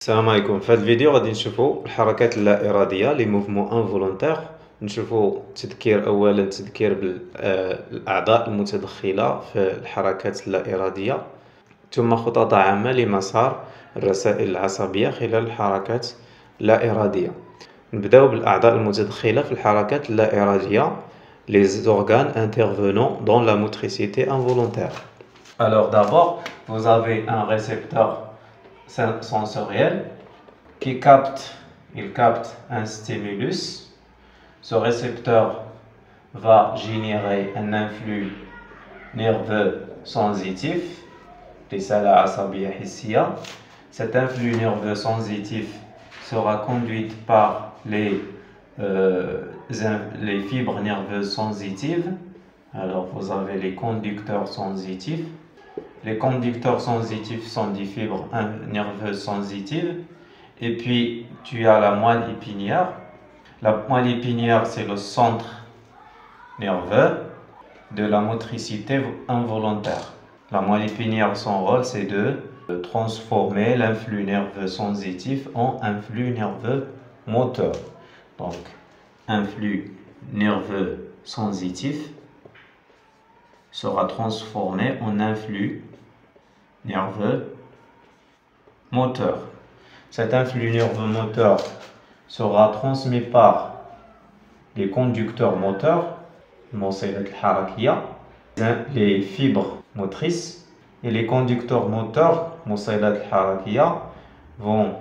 السلام عليكم. في هذا الفيديو غادي نشوفوا الحركات اللا إرادية لي موفمون انفولونتير. نشوفوا اولا تذكير بالاعضاء المتدخلة في الحركات اللا إرادية، ثم خطط عامة لمسار الرسائل العصبية خلال الحركات اللا إرادية. نبداو بالاعضاء المتدخلة في الحركات اللا إرادية، les organes intervenant dans la motricité involontaire. Alors d'abord, vous avez un récepteur sensoriel qui capte un stimulus. Ce récepteur va générer un influx nerveux sensitif, رسالة عصبية حسية. Cet influx nerveux sensitif sera conduit par les fibres nerveuses sensitives. Alors vous avez les conducteurs sensitifs. Les conducteurs sensitifs sont des fibres nerveuses sensitives. Et puis tu as la moelle épinière. La moelle épinière, c'est le centre nerveux de la motricité involontaire. La moelle épinière, son rôle, c'est de transformer l'influx nerveux sensitif en influx nerveux moteur. Donc, influx nerveux sensitif sera transformé en influx nerveux moteur. Cet influx nerveux moteur sera transmis par les conducteurs moteurs, les fibres motrices, et les conducteurs moteurs vont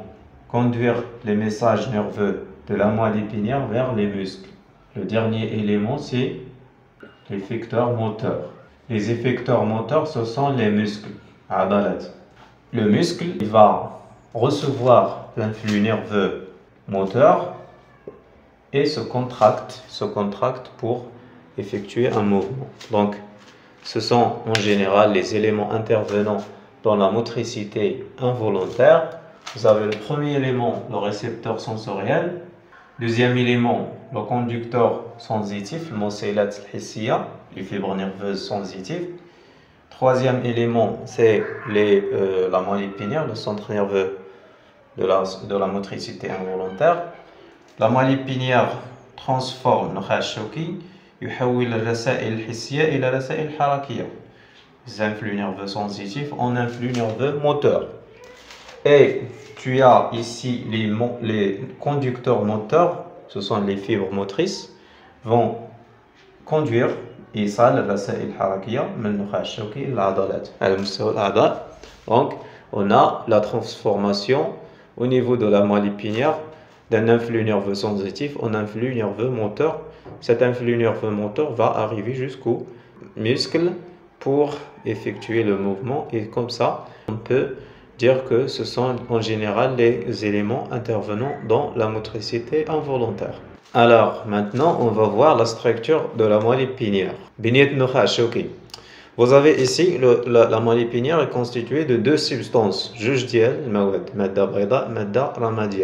conduire les messages nerveux de la moelle épinière vers les muscles. Le dernier élément, c'est l'effecteur moteur. Les effecteurs moteurs, ce sont les muscles. Le muscle, il va recevoir l'influx nerveux moteur et se contracte pour effectuer un mouvement. Donc, ce sont en général les éléments intervenant dans la motricité involontaire. Vous avez le premier élément, le récepteur sensoriel. Deuxième élément, le conducteur sensitif, les fibres nerveuses sensitives. Troisième élément, c'est la moelle épinière, le centre nerveux de la motricité involontaire. La moelle épinière transforme يحول الرسائل الحسية إلى رسائل حركية. Les influx nerveux sensitifs en influx nerveux moteur. Et tu as ici les conducteurs moteurs, ce sont les fibres motrices, vont conduire إيصال الرسائل الحركية من النخاع الشوكي للعضلات على مستوى الأعضاء. Donc, on a la transformation au niveau de la moelle épinière d'un influx nerveux sensitif en influx nerveux moteur. Cet influx nerveux moteur va arriver jusqu'au muscle pour effectuer le mouvement, et comme ça, on peut dire que ce sont en général les éléments intervenant dans la motricité involontaire. Alors, maintenant, on va voir la structure de la moelle épinière. Vous avez ici, la moelle épinière est constituée de deux substances,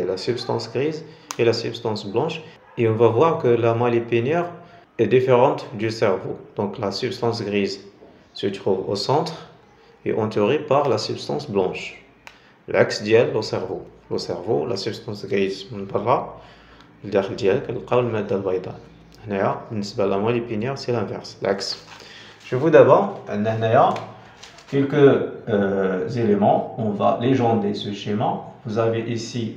la substance grise et la substance blanche. Et on va voir que la moelle épinière est différente du cerveau. Donc la substance grise se trouve au centre et entourée par la substance blanche. L'axe ديال le cerveau. Le cerveau, la substance grise من برا الداخل ديالك كنلقاو المادة البيضاء. هنايا بالنسبة la moelle épinière, c'est l'inverse, l'axe. Je vous d'abord quelques éléments. On va légender ce schéma. Vous avez ici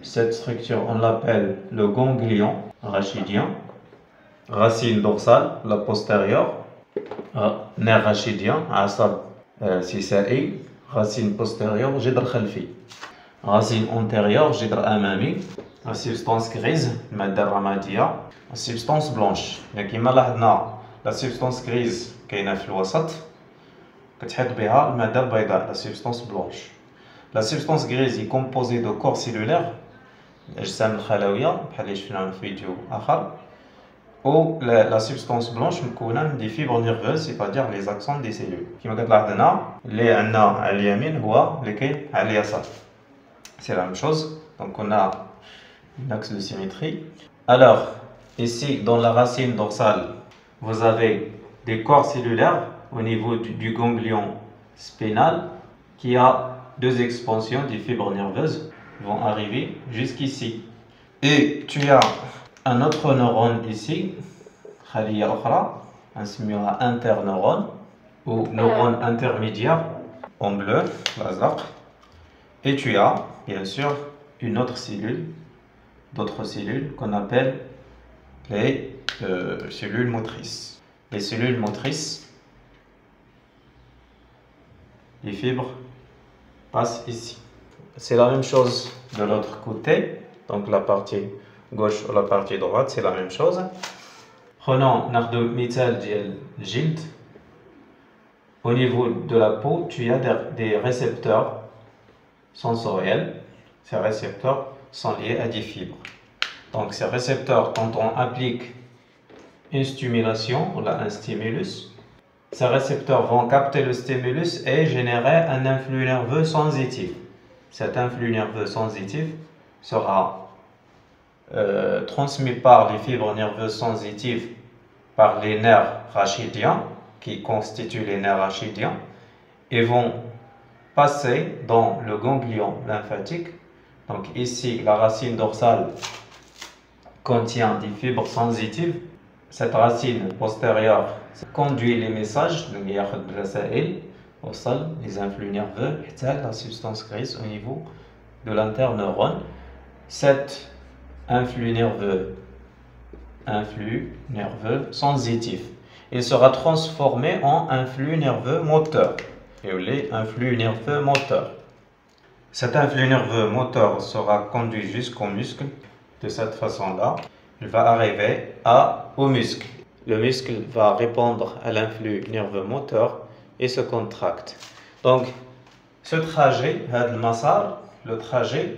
cette structure, on l'appelle le ganglion rachidien, racine dorsale, la postérieure, nerf rachidien, asab sisa'i, racine postérieure, jidr khalfi, racine antérieure, jidr amami, la substance grise, المادة الرمادية, la substance blanche. كما لاحظنا la substance grise كاينة في الوسط كتحيط بها المادة البيضاء, la substance blanche. La substance grise est composée de corps cellulaires, الأجسام الخلوية بحال اللي شفنا في فيديو آخر. و la substance blanche مكونة من des fibres nerveuses, c'est-à-dire les axones des cellules. كما كتلاحظ هنا اللي عندنا على اليمين هو اللي كاين على اليسار. C'est la même chose, donc on a un axe de symétrie. Alors, ici dans la racine dorsale, vous avez des corps cellulaires au niveau du ganglion spinal qui a deux expansions des fibres nerveuses. vont arriver jusqu'ici. Et tu as un autre neurone ici, خلية أخرى, نسميها interneurone ou neurone intermédiaire en bleu, l'azraq. Et tu as bien sûr une autre cellule, d'autres cellules qu'on appelle les cellules motrices. Les cellules motrices, les fibres passent ici. C'est la même chose de l'autre côté, donc la partie gauche ou la partie droite, c'est la même chose. Prenons un مثال ديال الجلد. Au niveau de la peau, tu as des récepteurs sensoriels. Ces récepteurs sont liés à des fibres. Donc ces récepteurs, quand on applique une stimulation ou un stimulus, ces récepteurs vont capter le stimulus et générer un influx nerveux sensitif. Cet influx nerveux sensitif sera transmis par les fibres nerveuses sensitives par les nerfs rachidiens qui constituent les nerfs rachidiens et vont passer dans le ganglion lymphatique. Donc ici, la racine dorsale contient des fibres sensitives. Cette racine postérieure conduit les messages, les influx nerveux, la substance grise au niveau de l'interneurone. Cet influx nerveux sensitif, il sera transformé en influx nerveux moteur. Et influx nerveux moteur. Cet influx nerveux moteur sera conduit jusqu'au muscle. De cette façon-là, il va arriver au muscle. Le muscle va répondre à l'influx nerveux moteur et se contracte. Donc, ce trajet, le trajet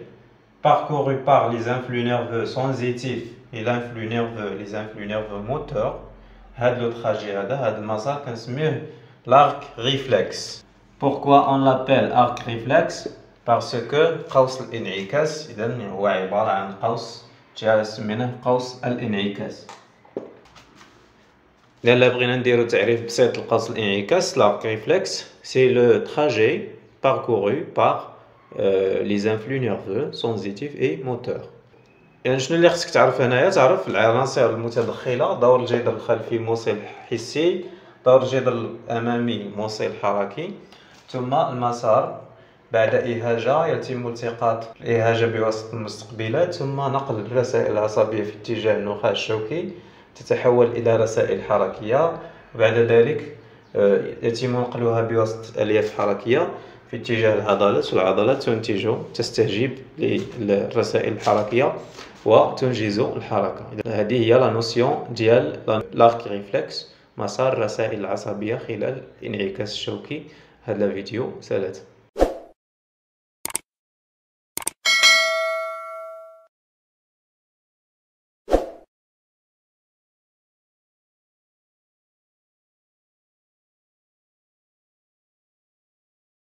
parcouru par les influx nerveux sensitifs et les influx nerveux moteurs, le trajet, l'arc réflexe. Pourquoi on l'appelle arc réflexe? Parce que قوس الانعكاس إذا هو عبارة عن قوس جا سميناه قوس الانعكاس. لأن بغينا نديرو تعريف بسيط لقوس الانعكاس, l'arc réflexe, c'est le trajet parcouru par les influx nerveux sensitifs et moteurs. يعني شنو اللي خصك تعرف هنايا؟ تعرف العناصر المتدخلة, دور الجدر الخلفي موصل حسي, دور الجدر الأمامي موصل حركي, ثم المسار. بعد إهاجة يتم التقاط الإهاجة بواسطة المستقبلات, ثم نقل الرسائل العصبية في اتجاه النخاع الشوكي تتحول إلى رسائل حركية, وبعد ذلك يتم نقلها بواسطة الألياف حركية في اتجاه العضلات, والعضلات تستجيب للرسائل الحركية وتنجز الحركة. هذه هي لا نوسيون ديال لارك ريفلكس, مسار الرسائل العصبية خلال الانعكاس الشوكي. هذا الفيديو سلام.